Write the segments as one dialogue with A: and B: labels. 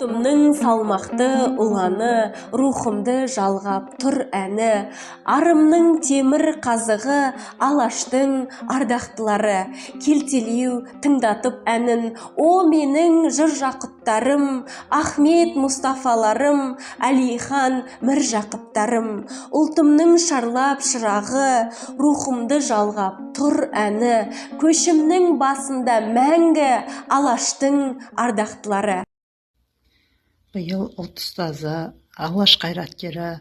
A: Ұлтымның салмақты ұланы, рухымды жалғап тұр әні, арымның темір қазығы, алаштың ардақтылары, келтелеу тыңдатып әнін, о менің жыр жақұттарым, Ахмет Мұстафаларым, Әлихан Міржақыптарым. Ұлтымның шарлап шырағы, рухымды жалғап тұр әні, көшімнің басында мәңгі алаштың ардақтылары.
B: Биыл ұлт ұстазы, алаш қайраткері,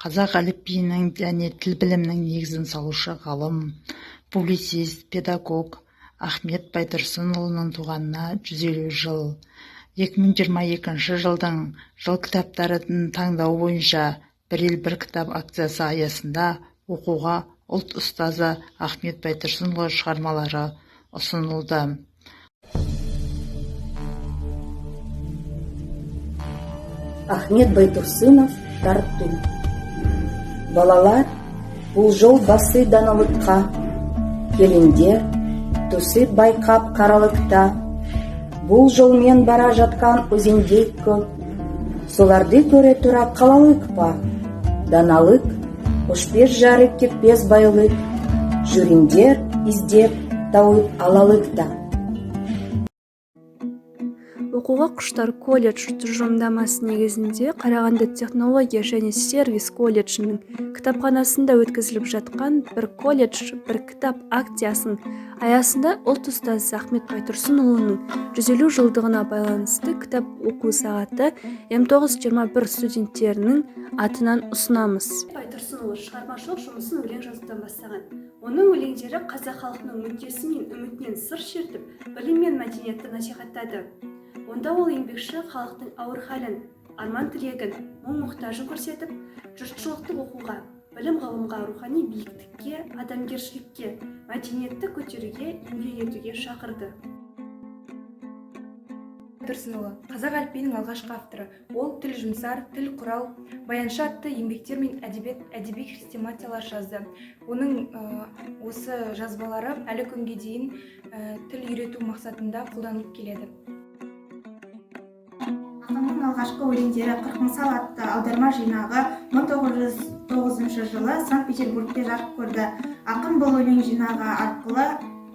B: қазақ әліпбиінің және тіл білімінің негізін салушы ғалым, публицист, педагог Ахмет Байтұрсынұлының туғанына 150 жыл. 2022 жылдың жыл кітаптарын таңдау бойынша «Бір ел бір кітап» акциясы аясында оқуға ұлт ұстазы Ахмет Байтұрсынұлы шығармалары ұсынылды.
C: Ахмет Байтұрсынов тарту. Балалар, бұл жол басы даналыққа, келіндер, түсіп байқап қаралықта. Бұл жолмен бара жатқан өзендей көп, соларды көре тұра қалалық па. Даналық, ұшпес жары кетпес байлық, жүріндер іздеп тауып алалықта.
D: Оқуға құштар колледж тұжырымдамасы негізінде Қарағанды технология және сервис колледжінің кітапханасында өткізіліп жатқан «Бір колледж, бір кітап» акциясының аясында ұлт ұстазы Ахмет Байтұрсынұлының 150 жылдығына байланысты кітап оқу сағаты М921 студенттерінің атынан ұсынамыз. Байтұрсынұлы шығармашылық жұмысын өлең жазудан бастаған. Оның өлеңдері қазақ халқының мүддесі мен үмітінен сыр шертіп, білім мен мәдениетті насихаттады. Онда ол еңбекші халықтың ауыр халін, арман тілегін, мұң-мұқтажын көрсетіп, жұртшылықты оқуға, білім ғылымға, рухани биіктікке, адамгершілікке, мәдениетті көтеруге, еңбек етуге шақырды.
E: Байтұрсынұлы қазақ әліпбиінің алғашқы авторы. Ол тіл жұмсар, тіл құрал, баяншы атты еңбектер мен әдеби хрестоматиялар жазды. Оның осы жазбалары әлі күнге дейін тіл үйрету мақсатында қолданылып келеді.
F: Ақынның алғашқы өлеңдері «Қырқмысал» атты аударма жинағы 1909 жылы Санкт-Петербургте жарық көрді. Ақын бұл өлең жинағы арқылы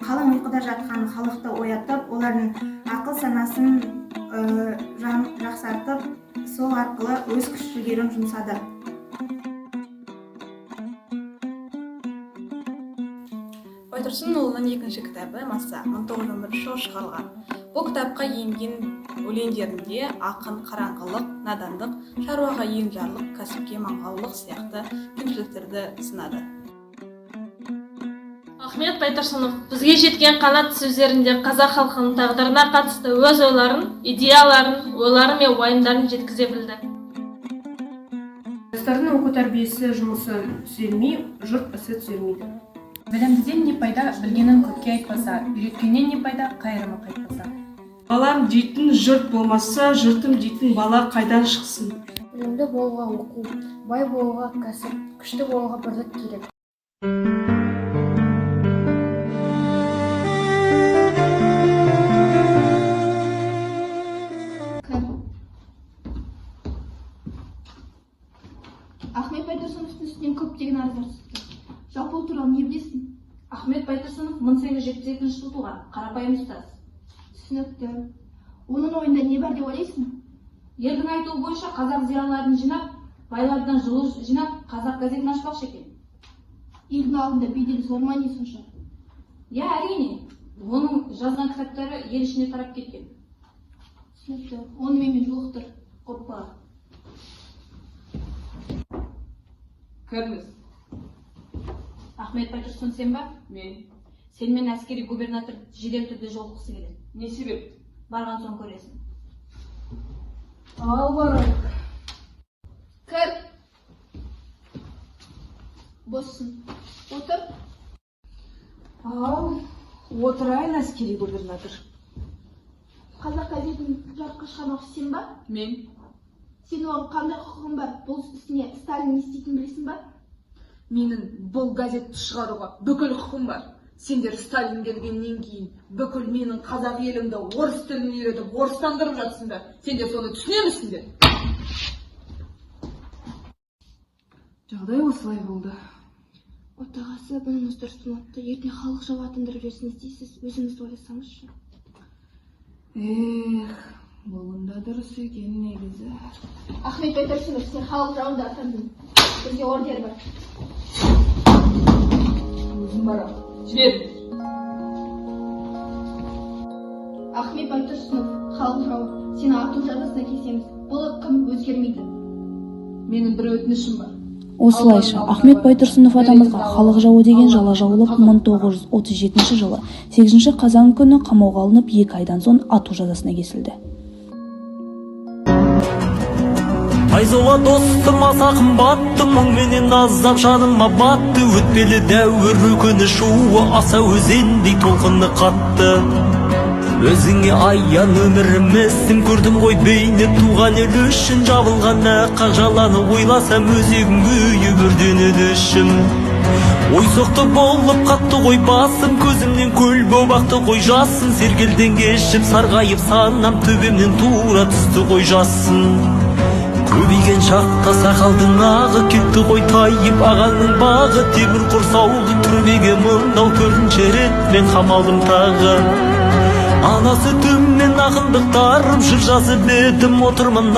F: қалың ұйқыда жатқан халықты оятып, олардың ақыл санасын жақсартып, сол арқылы өз күш-жігерін жұмсады.
E: Байтұрсынұлының екінші кітабы «Маса» 1911 жылы шығарылған. Бұл кітапқа енген өлеңдерінде ақын қараңғылық, надандық, шаруаға енжарлық, кәсіпке маңғаулық сияқты кемшіліктерді сынады.
G: Ахмет Байтұрсынов бізге жеткен қанат сөздерінде қазақ халқының тағдырына қатысты өз ойларын, идеяларын, ойлары мен уайымдарын жеткізе білді.
H: Жастардың оқу тәрбиесі жұмысы түзелмей, жұрт ісі түзелмейді.
I: Білімдіден не пайда, білгенін көпке айтпаса, үйреткеннен не пайда, қайырымы қайтпаса.
H: Балам дейтін жұрт болмаса, жұртым дейтін бала қайдан шықсын.
J: Білімді болуға оқу, бай болуға кәсіп, күшті болуға бірлік керек.
K: Ахмет Байтұрсыновтың үстінен көптеген арыздар түсті. Жалпы ол туралы не білесің?
I: Ахмет Байтұрсынов 1872 жылы туған, қарапайым ұстаз.
K: Түсінікті. Оның ойында не бар деп ойлайсың?
I: Елдің айтуы бойынша қазақ зиялыларын жинап, байлардан жылу жинап, қазақ газетін ашпақшы екен.
K: Елдің алдында беделі зор ма не сонша?
I: Я, әрине. Оның жазған кітаптары ел ішіне тарап кеткен.
K: Түсінікті. Онымен жолықтыр. Қорықпа.
I: Көріңіз. Ахмет Байтұрсын сен ба?
H: Мен.
I: Сенмен әскери губернатор жедел түрде жолыққысы келеді.
H: Не себеп?
I: Барған соң көресің.
K: Ал барайық. Кір. Боссың. Отыр.
H: Ал, отырайын әскери губернатор.
K: Қазақ газетін жарыққа шығармақшы сен ба?
H: Мен.
K: Сен оған қандай құқығың бар? Бұл үстіне Сталин не істейтінін білесің ба?
H: Менің бұл газетті шығаруға бүкіл құқым бар.
I: Сендер Сталин келгеннен кейін бүкіл менің қазақ елімді орыс тілін үйретіп, орыстандырып жатсыңдар. Сендер соны түсінемісіңдер?
H: Жағдай осылай болды.
K: Отағасы бұныңыз дұрыс болмапты. Ертең халық жау атындырып жіберсін істейсіз. Өзіңіз ойласаңызшы.
H: Бұлында дұрыс екен негізі.
K: Ахмет Байтұрсынов, сен халық жауында атандың. Бізге ордер бар.
I: Өзім барам. Жібер.
K: Ахмет Байтұрсынов, халық жауы. Сені ату жазасына кесеміз. Бұл кім өзгермейді.
I: Менің бір өтінішім бар.
L: Осылайша Ахмет Байтұрсынов атамызға халық жауы деген жала жауылып 1937 жылы 8 қазан күні қамауға алынып 2 айдан соң ату жазасына кесілді.
M: Айзола достым аса қымбатты, мұңменен азап жаныма батты. Өтпелі дәуір өкініш шуы аса өзендей толқыны қатты. Өзіңе аян өміріміздің көрдім ғой бейне туған ел үшін жабылған қақ жаланы ойласам өзегім күйіп өртенеді ішім. Ой соқты болып қатты ғой басым, көзімнен көл боп ақты ғой жасын. Сергелден кешіп сарғайып санам, төбемнен тура түсті ғой жасын. Көбейген шақта сақалдың ағы кетті ғой тайып, ағаңның бағы темір құрсаулы түрмеге мұндау 4-ші рет мен қамалдым тағы. Анасы түммен ақындықтарым жыр жазып едім отырмын